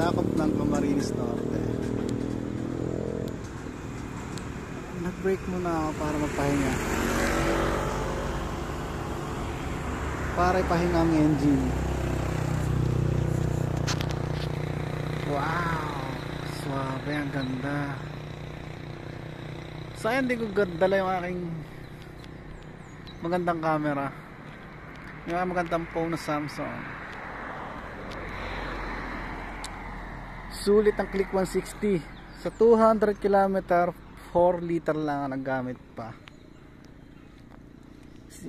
sakop ng Camarines Norte. Nag-break muna ako para magpahinga, para ipahinga ang engine. Wow, swabe, ang ganda. Sayang di ko dala yung aking magandang camera, yung aking magandang phone na Samsung. Sulit ang Click 160 sa 200 km, 4 liter lang ang nagamit pa.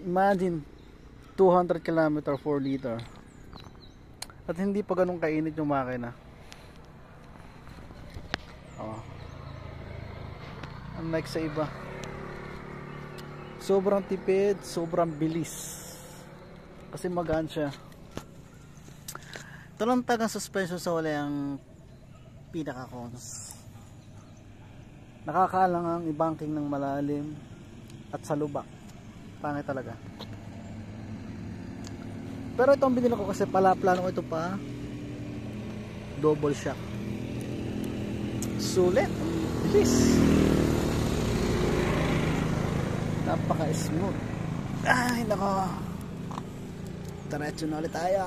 Imagine 200 km, 4 liter, at hindi pa ganun kainit yung makina. Unlike sa iba, sobrang tipid, sobrang bilis, kasi magaan siya. Ito lang tagang suspension sa huli ang pinaka-cons. Nakakaalang ang i-banking ng malalim at sa lubak, pangit talaga. Pero itong binili ko kasi plano ko ito pa double shock. Sulit, bilis, napaka smooth. Ay nako, diretso na ulit tayo.